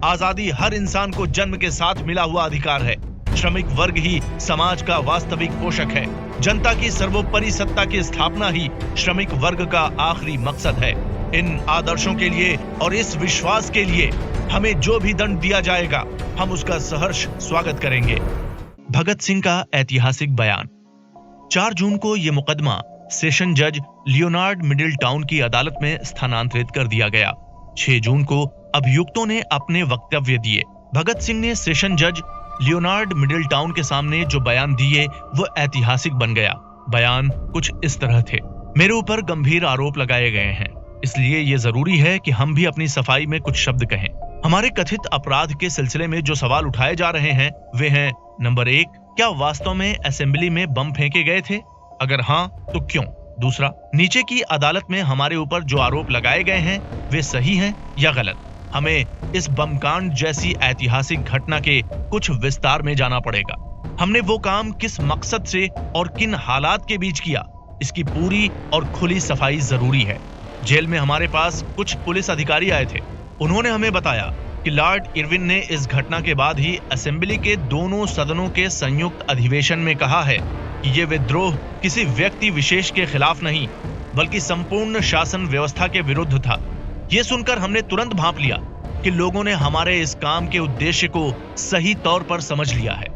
आजादी हर इंसान को जन्म के साथ मिला हुआ अधिकार है। श्रमिक वर्ग ही समाज का वास्तविक पोषक है। जनता की सर्वोपरि सत्ता की स्थापना ही श्रमिक वर्ग का आखिरी मकसद है। इन आदर्शों के लिए और इस विश्वास के लिए हमें जो भी दंड दिया जाएगा, हम उसका सहर्ष स्वागत करेंगे। भगत सिंह का ऐतिहासिक बयान। 4 जून को यह मुकदमा सेशन जज लियोनार्ड मिडिलटाउन की अदालत में स्थानांतरित कर दिया गया। 6 जून को अभियुक्तों ने अपने वक्तव्य दिए। भगत सिंह ने सेशन जज लियोनार्ड मिडिलटाउन के सामने जो बयान दिए वो ऐतिहासिक बन गया। बयान कुछ इस तरह थे। मेरे ऊपर गंभीर आरोप लगाए गए हैं, इसलिए ये जरूरी है कि हम भी अपनी सफाई में कुछ शब्द कहें। हमारे कथित अपराध के सिलसिले में जो सवाल उठाए जा रहे हैं वे हैं, नंबर 1, क्या वास्तव में असेंबली में बम फेंके गए थे? अगर हाँ तो क्यों? दूसरा, नीचे की अदालत में हमारे ऊपर जो आरोप लगाए गए हैं वे सही हैं या गलत? हमें इस बमकांड जैसी ऐतिहासिक घटना के कुछ विस्तार में जाना पड़ेगा। हमने वो काम किस मकसद से और किन हालात के बीच किया, इसकी पूरी और खुली सफाई जरूरी है। जेल में हमारे पास कुछ पुलिस अधिकारी आए थे। उन्होंने हमें बताया कि लॉर्ड इरविन ने इस घटना के बाद ही असेंबली के दोनों सदनों के संयुक्त अधिवेशन में कहा है कि ये विद्रोह किसी व्यक्ति विशेष के खिलाफ नहीं, बल्कि संपूर्ण शासन व्यवस्था के विरुद्ध था। ये सुनकर हमने तुरंत भांप लिया कि लोगों ने हमारे इस काम के उद्देश्य को सही तौर पर समझ लिया है।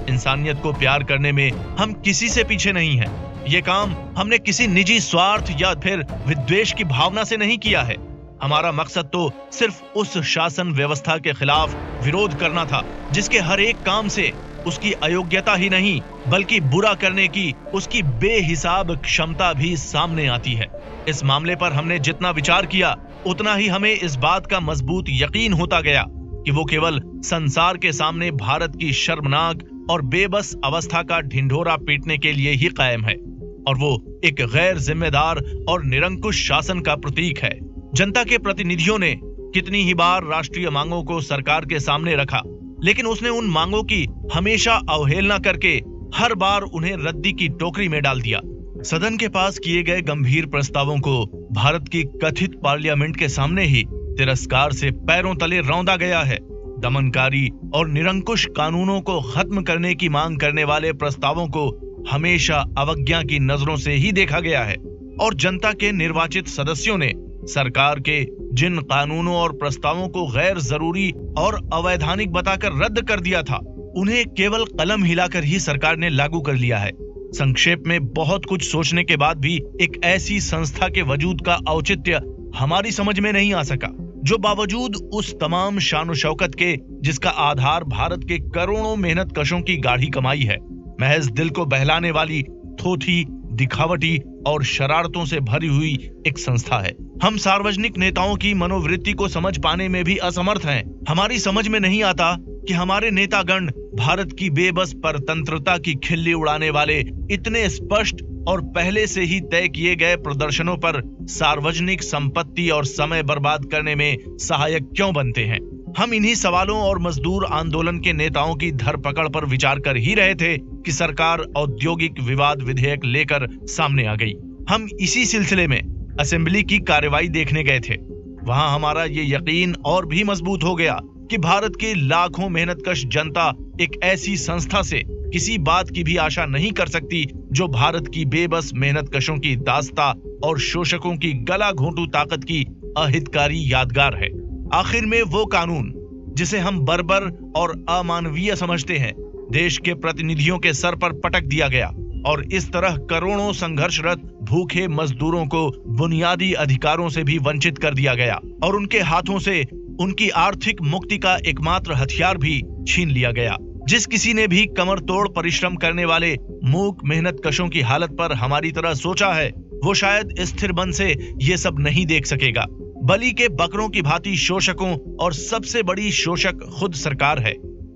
इंसानियत को प्यार करने में हम किसी से पीछे नहीं हैं। ये काम हमने किसी निजी स्वार्थ या फिर विद्वेष की भावना से नहीं किया है। हमारा मकसद तो सिर्फ उस शासन व्यवस्था के खिलाफ विरोध करना था जिसके हर एक काम से उसकी अयोग्यता ही नहीं बल्कि बुरा करने की उसकी बेहिसाब क्षमता भी सामने आती है। इस मामले पर हमने जितना विचार किया उतना ही हमें इस बात का मजबूत यकीन होता गया कि वो केवल संसार के सामने भारत की शर्मनाक और बेबस अवस्था का ढिंढोरा पीटने के लिए ही कायम है, और वो एक गैर जिम्मेदार और निरंकुश शासन का प्रतीक है। जनता के प्रतिनिधियों ने कितनी ही बार राष्ट्रीय मांगों को सरकार के सामने रखा, लेकिन उसने उन मांगों की हमेशा अवहेलना करके हर बार उन्हें रद्दी की टोकरी में डाल दिया। सदन के पास किए गए गंभीर प्रस्तावों को भारत की कथित पार्लियामेंट के सामने ही तिरस्कार से पैरों तले रौंदा गया है। दमनकारी और निरंकुश कानूनों को खत्म करने की मांग करने वाले प्रस्तावों को हमेशा अवज्ञा की नजरों से ही देखा गया है, और जनता के निर्वाचित सदस्यों ने सरकार के जिन कानूनों और प्रस्तावों को गैर जरूरी और अवैधानिक बताकर रद्द कर दिया था, उन्हें केवल कलम हिलाकर ही सरकार ने लागू कर लिया है। संक्षेप में, बहुत कुछ सोचने के बाद भी एक ऐसी संस्था के वजूद का औचित्य हमारी समझ में नहीं आ सका, जो बावजूद उस तमाम शान शौकत के जिसका आधार भारत के करोड़ों मेहनत कशों की गाढ़ी कमाई है, महज दिल को बहलाने वाली थोथी, दिखावटी और शरारतों से भरी हुई एक संस्था है। हम सार्वजनिक नेताओं की मनोवृत्ति को समझ पाने में भी असमर्थ हैं। हमारी समझ में नहीं आता कि हमारे नेतागण भारत की बेबस परतंत्रता की खिल्ली उड़ाने वाले इतने स्पष्ट और पहले से ही तय किए गए प्रदर्शनों पर सार्वजनिक संपत्ति और समय बर्बाद करने में सहायक क्यों बनते हैं। हम इन्हीं सवालों और मजदूर आंदोलन के नेताओं की धरपकड़ पर विचार कर ही रहे थे कि सरकार औद्योगिक विवाद विधेयक लेकर सामने आ गई। हम इसी सिलसिले में असेंबली की कार्रवाई देखने गए थे। वहां हमारा ये यकीन और भी मजबूत हो गया कि भारत की लाखों मेहनतकश जनता एक ऐसी संस्था से किसी बात की भी आशा नहीं कर सकती जो भारत की बेबस मेहनतकशों की दास्ता और शोषकों की गला घोंटू ताकत की अहितकारी यादगार है। आखिर में वो कानून जिसे हम बर्बर और अमानवीय समझते हैं, देश के प्रतिनिधियों के सर पर पटक दिया गया, और इस तरह करोड़ों संघर्षरत भूखे मजदूरों को बुनियादी अधिकारों से भी वंचित कर दिया गया, और उनके हाथों से उनकी आर्थिक मुक्ति का एकमात्र हथियार भी छीन लिया गया। जिस किसी ने भी कमर तोड़ परिश्रम करने वाले मूक मेहनतकशों की हालत पर हमारी तरह सोचा है, वो शायद स्थिर मन से ये सब नहीं देख सकेगा। बलि के बकरों की भांति शोषकों और सबसे बड़ी शोषक खुद सरकार है।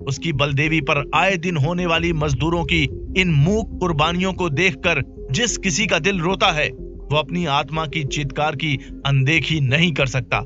उसकी बलदेवी पर आए दिन होने वाली मजदूरों की इन मूक कुर्बानियों को देखकर जिस किसी का दिल रोता है, वो अपनी आत्मा की चीत्कार की अनदेखी नहीं कर सकता।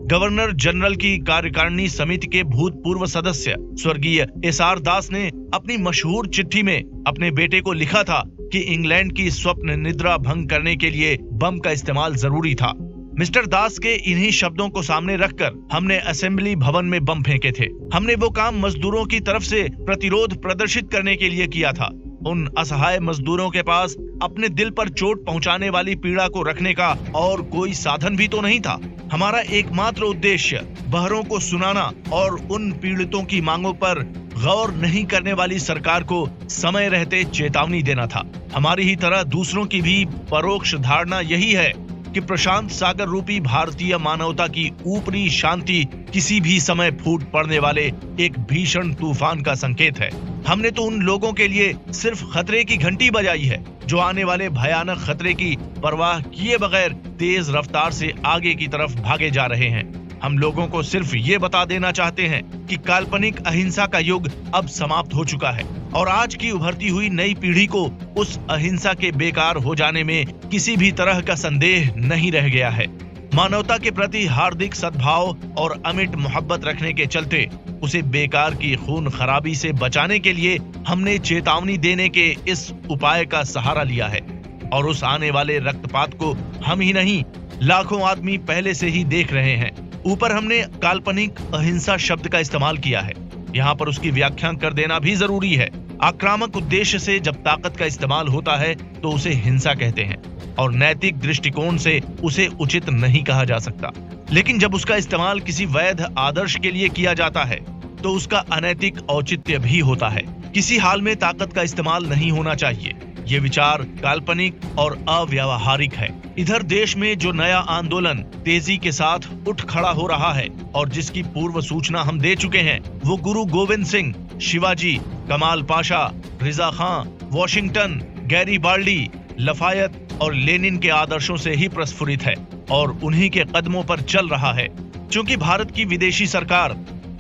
गवर्नर जनरल की कार्यकारिणी समिति के भूतपूर्व सदस्य स्वर्गीय एसआर दास ने अपनी मशहूर चिट्ठी में अपने बेटे को लिखा था कि इंग्लैंड की स्वप्न निद्रा भंग करने के लिए बम का इस्तेमाल जरूरी था। मिस्टर दास के इन्हीं शब्दों को सामने रखकर हमने असेंबली भवन में बम फेंके थे। हमने वो काम मजदूरों की तरफ से प्रतिरोध प्रदर्शित करने के लिए किया था। उन असहाय मजदूरों के पास अपने दिल पर चोट पहुंचाने वाली पीड़ा को रखने का और कोई साधन भी तो नहीं था। हमारा एकमात्र उद्देश्य बहरों को सुनाना और उन पीड़ितों की मांगों पर गौर नहीं करने वाली सरकार को समय रहते चेतावनी देना था। हमारी ही तरह दूसरों की भी परोक्ष धारणा यही है कि प्रशांत सागर रूपी भारतीय मानवता की ऊपरी शांति किसी भी समय फूट पड़ने वाले एक भीषण तूफान का संकेत है। हमने तो उन लोगों के लिए सिर्फ खतरे की घंटी बजाई है जो आने वाले भयानक खतरे की परवाह किए बगैर तेज रफ्तार से आगे की तरफ भागे जा रहे हैं। हम लोगों को सिर्फ ये बता देना चाहते हैं कि काल्पनिक अहिंसा का युग अब समाप्त हो चुका है और आज की उभरती हुई नई पीढ़ी को उस अहिंसा के बेकार हो जाने में किसी भी तरह का संदेह नहीं रह गया है। मानवता के प्रति हार्दिक सद्भाव और अमिट मोहब्बत रखने के चलते उसे बेकार की खून खराबी से बचाने के लिए हमने चेतावनी देने के इस उपाय का सहारा लिया है और उस आने वाले रक्तपात को हम ही नहीं लाखों आदमी पहले से ही देख रहे हैं। ऊपर हमने काल्पनिक अहिंसा शब्द का इस्तेमाल किया है, यहाँ पर उसकी व्याख्या कर देना भी जरूरी है। आक्रामक उद्देश्य से जब ताकत का इस्तेमाल होता है तो उसे हिंसा कहते हैं और नैतिक दृष्टिकोण से उसे उचित नहीं कहा जा सकता। लेकिन जब उसका इस्तेमाल किसी वैध आदर्श के लिए किया जाता है तो उसका अनैतिक औचित्य भी होता है। किसी हाल में ताकत का इस्तेमाल नहीं होना चाहिए। ये विचार काल्पनिक और अव्यावहारिक है। इधर देश में जो नया आंदोलन तेजी के साथ उठ खड़ा हो रहा है और जिसकी पूर्व सूचना हम दे चुके हैं, वो गुरु गोविंद सिंह, शिवाजी, कमाल पाशा, रिजा खां, वॉशिंगटन, गैरीबाल्डी, लफायत और लेनिन के आदर्शों से ही प्रस्फुरित है और उन्हीं के कदमों पर चल रहा है। क्योंकि भारत की विदेशी सरकार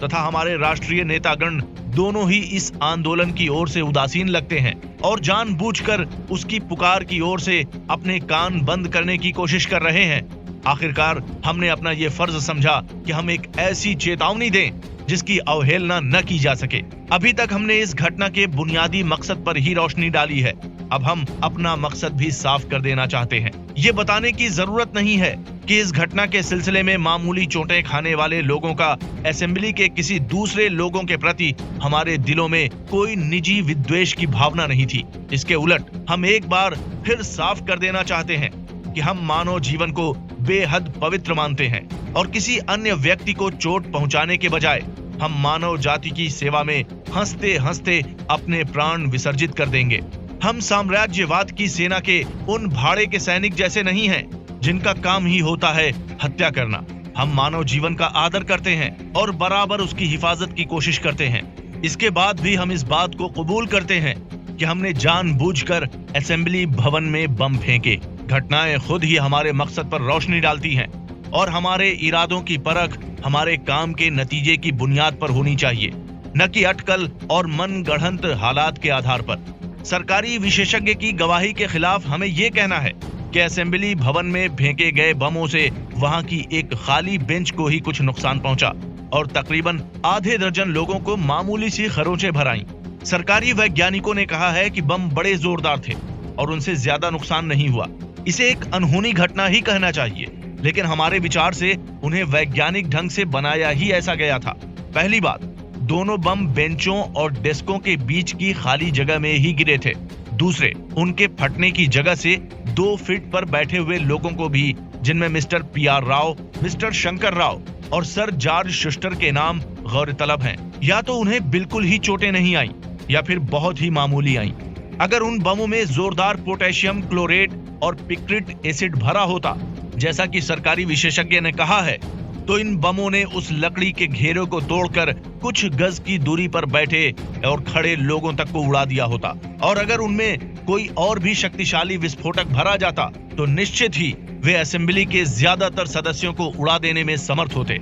तथा हमारे राष्ट्रीय नेतागण दोनों ही इस आंदोलन की ओर से उदासीन लगते हैं और जानबूझकर उसकी पुकार की ओर से अपने कान बंद करने की कोशिश कर रहे हैं। आखिरकार हमने अपना ये फर्ज समझा कि हम एक ऐसी चेतावनी दें जिसकी अवहेलना न की जा सके। अभी तक हमने इस घटना के बुनियादी मकसद पर ही रोशनी डाली है। अब हम अपना मकसद भी साफ कर देना चाहते हैं। ये बताने की जरूरत नहीं है कि इस घटना के सिलसिले में मामूली चोटें खाने वाले लोगों का असेंबली के किसी दूसरे लोगों के प्रति हमारे दिलों में कोई निजी विद्वेष की भावना नहीं थी। इसके उलट हम एक बार फिर साफ कर देना चाहते हैं कि हम मानव जीवन को बेहद पवित्र मानते हैं और किसी अन्य व्यक्ति को चोट पहुंचाने के बजाय हम मानव जाति की सेवा में हंसते हंसते अपने प्राण विसर्जित कर देंगे। हम साम्राज्यवाद की सेना के उन भाड़े के सैनिक जैसे नहीं हैं जिनका काम ही होता है हत्या करना। हम मानव जीवन का आदर करते हैं और बराबर उसकी हिफाजत की कोशिश करते हैं। इसके बाद भी हम इस बात को कबूल करते हैं कि हमने जानबूझकर असेंबली भवन में बम फेंके। घटनाएं खुद ही हमारे मकसद पर रोशनी डालती हैं और हमारे इरादों की परख हमारे काम के नतीजे की बुनियाद पर होनी चाहिए, न कि अटकल और मन गढ़ंत हालात के आधार पर। सरकारी विशेषज्ञ की गवाही के खिलाफ हमें ये कहना है कि असेंबली भवन में फेंके गए बमों से वहां की एक खाली बेंच को ही कुछ नुकसान पहुंचा और तकरीबन आधे दर्जन लोगों को मामूली सी खरोंचें भर आईं। सरकारी वैज्ञानिकों ने कहा है कि बम बड़े जोरदार थे और उनसे ज्यादा नुकसान नहीं हुआ। इसे एक अनहोनी घटना ही कहना चाहिए, लेकिन हमारे विचार से उन्हें वैज्ञानिक ढंग से बनाया ही ऐसा गया था। पहली बात, दोनों बम बेंचों और डेस्कों के बीच की खाली जगह में ही गिरे थे। दूसरे, उनके फटने की जगह से 2 फीट पर बैठे हुए लोगों को भी, जिनमें mister PR Rao, mister Shankar Rao और सर जॉर्ज शुस्टर के नाम गौरतलब हैं, या तो उन्हें बिल्कुल ही चोटें नहीं आई या फिर बहुत ही मामूली आई। अगर उन बमों में जोरदार पोटेशियम क्लोरेट और पिक्रिट एसिड भरा होता, जैसा कि सरकारी विशेषज्ञ ने कहा है, तो इन बमों ने उस लकड़ी के घेरे को तोड़कर कुछ गज की दूरी पर बैठे और खड़े लोगों तक को उड़ा दिया होता। और अगर उनमें कोई और भी शक्तिशाली विस्फोटक भरा जाता तो निश्चित ही वे असेंबली के ज्यादातर सदस्यों को उड़ा देने में समर्थ होते।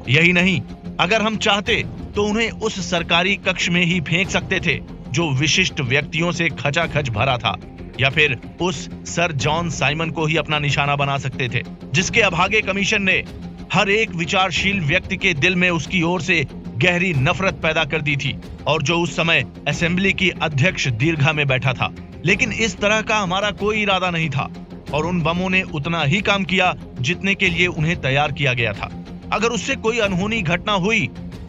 यही नहीं, अगर हम चाहते तो उन्हें उस सरकारी कक्ष में ही फेंक सकते थे जो विशिष्ट व्यक्तियों से खचाखच भरा था, या फिर उस सर जॉन साइमन को ही अपना निशाना बना सकते थे, जिसके अभागे कमीशन ने हर एक विचारशील व्यक्ति के दिल में उसकी ओर से गहरी नफरत पैदा कर दी थी और जो उस समय असेंबली की अध्यक्ष दीर्घा में बैठा था। लेकिन इस तरह का हमारा कोई इरादा नहीं था। और उन बमों ने उतना ही काम किया जितने के लिए उन्हें तैयार किया गया था। अगर उससे कोई अनहोनी घटना हुई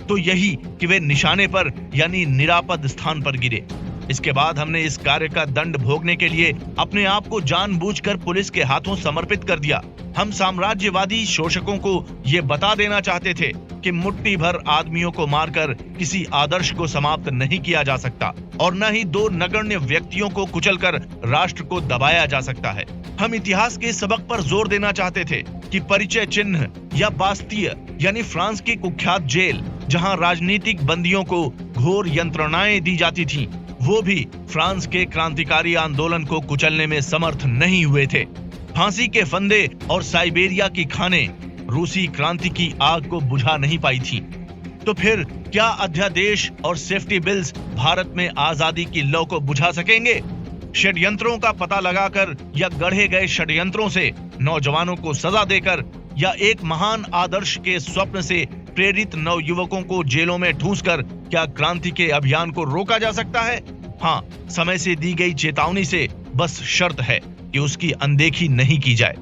तो यही कि वे निशाने पर यानी निरापद स्थान पर गिरे। इसके बाद हमने इस कार्य का दंड भोगने के लिए अपने आप को जानबूझकर पुलिस के हाथों समर्पित कर दिया। हम साम्राज्यवादी शोषकों को ये बता देना चाहते थे कि मुट्ठी भर आदमियों को मारकर किसी आदर्श को समाप्त नहीं किया जा सकता और न ही दो नगण्य व्यक्तियों को कुचलकर राष्ट्र को दबाया जा सकता है। हम इतिहास के सबक पर जोर देना चाहते थे कि परिचय चिन्ह या बास्तिय यानी फ्रांस की कुख्यात जेल, जहां राजनीतिक बंदियों को घोर यंत्रणाएं दी जाती थीं, वो भी फ्रांस के क्रांतिकारी आंदोलन को कुचलने में समर्थ नहीं हुए थे। फांसी के फंदे और साइबेरिया की खानें रूसी क्रांति की आग को बुझा नहीं पाई थी। तो फिर क्या अध्यादेश और सेफ्टी बिल्स भारत में आजादी की लौ को बुझा सकेंगे? षड्यंत्रों का पता लगाकर या गढ़े गए षड्यंत्रों से नौजवानों को सजा देकर या एक महान आदर्श के स्वप्न से प्रेरित नवयुवकों को जेलों में ठूंसकर क्या क्रांति के अभियान को रोका जा सकता है? हाँ, समय से दी गई चेतावनी से बस शर्त है कि उसकी अनदेखी नहीं की जाए।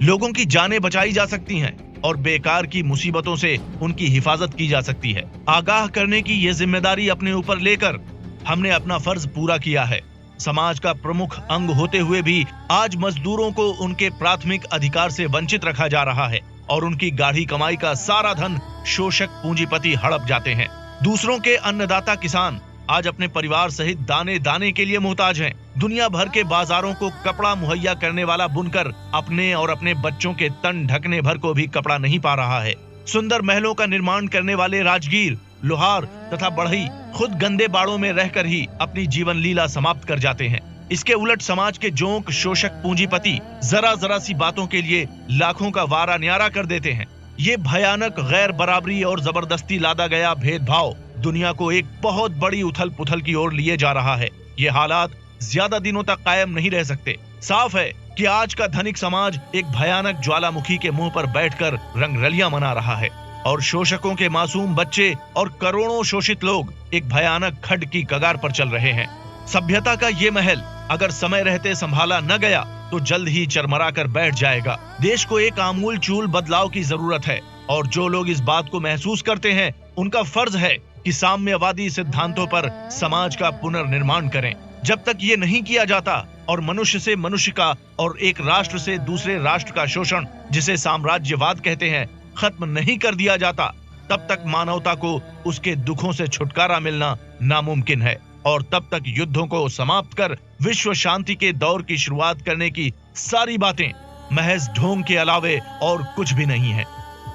लोगों की जानें बचाई जा सकती हैं और बेकार की मुसीबतों से उनकी हिफाजत की जा सकती है। आगाह करने की ये जिम्मेदारी अपने ऊपर लेकर हमने अपना फर्ज पूरा किया है। समाज का प्रमुख अंग होते हुए भी आज मजदूरों को उनके प्राथमिक अधिकार से वंचित रखा जा रहा है और उनकी गाढ़ी कमाई का सारा धन शोषक पूंजीपति हड़प जाते हैं। दूसरों के अन्नदाता किसान आज अपने परिवार सहित दाने दाने के लिए मोहताज हैं। दुनिया भर के बाजारों को कपड़ा मुहैया करने वाला बुनकर अपने और अपने बच्चों के तन ढकने भर को भी कपड़ा नहीं पा रहा है। सुंदर महलों का निर्माण करने वाले राजगीर, लोहार तथा बढ़ई खुद गंदे बाड़ों में रहकर ही अपनी जीवन लीला समाप्त कर जाते हैं। इसके उलट समाज के जोंक शोषक पूंजीपति जरा जरा सी बातों के लिए लाखों का वारा न्यारा कर देते हैं। ये भयानक गैर बराबरी और जबरदस्ती लादा गया भेदभाव दुनिया को एक बहुत बड़ी उथल पुथल की ओर लिए जा रहा है। ये हालात ज्यादा दिनों तक कायम नहीं रह सकते। साफ है कि आज का धनिक समाज एक भयानक ज्वालामुखी के मुंह पर बैठकर रंगरलियां मना रहा है और शोषकों के मासूम बच्चे और करोड़ों शोषित लोग एक भयानक खड्ड की कगार पर चल रहे हैं। सभ्यता का ये महल अगर समय रहते संभाला न गया तो जल्द ही चरमरा कर बैठ जाएगा। देश को एक आमूल चूल बदलाव की जरूरत है और जो लोग इस बात को महसूस करते हैं उनका फर्ज है कि साम्यवादी सिद्धांतों पर समाज का पुनर्निर्माण करें। जब तक ये नहीं किया जाता और मनुष्य से मनुष्य का और एक राष्ट्र से दूसरे राष्ट्र का शोषण, जिसे साम्राज्यवाद कहते हैं, खत्म नहीं कर दिया जाता, तब तक मानवता को उसके दुखों से छुटकारा मिलना नामुमकिन है और तब तक युद्धों को समाप्त कर विश्व शांति के दौर की शुरुआत करने की सारी बातें महज ढोंग के अलावे और कुछ भी नहीं है।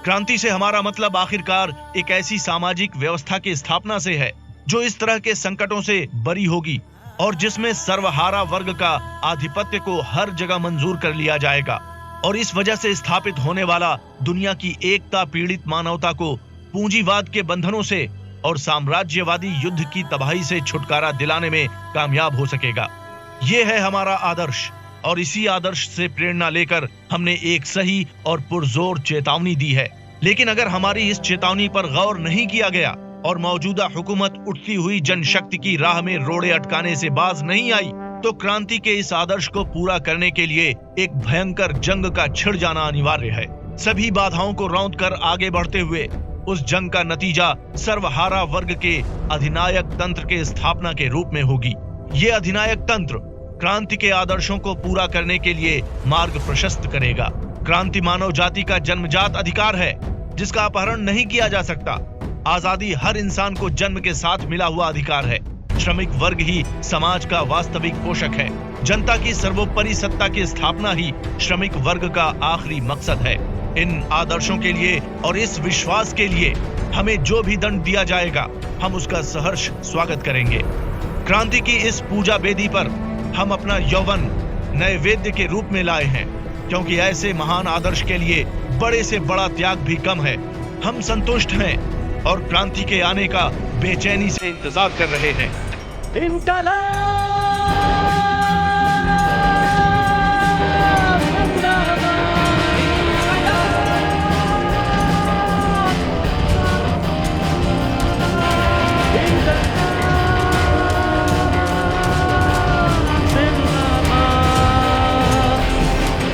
क्रांति से हमारा मतलब आखिरकार एक ऐसी सामाजिक व्यवस्था की स्थापना से है जो इस तरह के संकटों से बरी होगी और जिसमें सर्वहारा वर्ग का आधिपत्य को हर जगह मंजूर कर लिया जाएगा और इस वजह से स्थापित होने वाला दुनिया की एकता पीड़ित मानवता को पूंजीवाद के बंधनों से और साम्राज्यवादी युद्ध की तबाही से छुटकारा दिलाने में कामयाब हो सकेगा। ये है हमारा आदर्श और इसी आदर्श से प्रेरणा लेकर हमने एक सही और पुरजोर चेतावनी दी है। लेकिन अगर हमारी इस चेतावनी पर गौर नहीं किया गया और मौजूदा हुकूमत उठती हुई जनशक्ति की राह में रोड़े अटकाने से बाज नहीं आई तो क्रांति के इस आदर्श को पूरा करने के लिए एक भयंकर जंग का छिड़ जाना अनिवार्य है। सभी बाधाओं को रौंद कर आगे बढ़ते हुए उस जंग का नतीजा सर्वहारा वर्ग के अधिनायक तंत्र के स्थापना के रूप में होगी। ये अधिनायक तंत्र क्रांति के आदर्शों को पूरा करने के लिए मार्ग प्रशस्त करेगा। क्रांति मानव जाति का जन्मजात अधिकार है जिसका अपहरण नहीं किया जा सकता। आजादी हर इंसान को जन्म के साथ मिला हुआ अधिकार है। श्रमिक वर्ग ही समाज का वास्तविक पोषक है। जनता की सर्वोपरि सत्ता की स्थापना ही श्रमिक वर्ग का आखिरी मकसद है। इन आदर्शों के लिए और इस विश्वास के लिए हमें जो भी दंड दिया जाएगा हम उसका सहर्ष स्वागत करेंगे। क्रांति की इस पूजा वेदी पर हम अपना यौवन नैवेद्य के रूप में लाए हैं क्योंकि ऐसे महान आदर्श के लिए बड़े से बड़ा त्याग भी कम है। हम संतुष्ट हैं और क्रांति के आने का बेचैनी से इंतजार कर रहे हैं।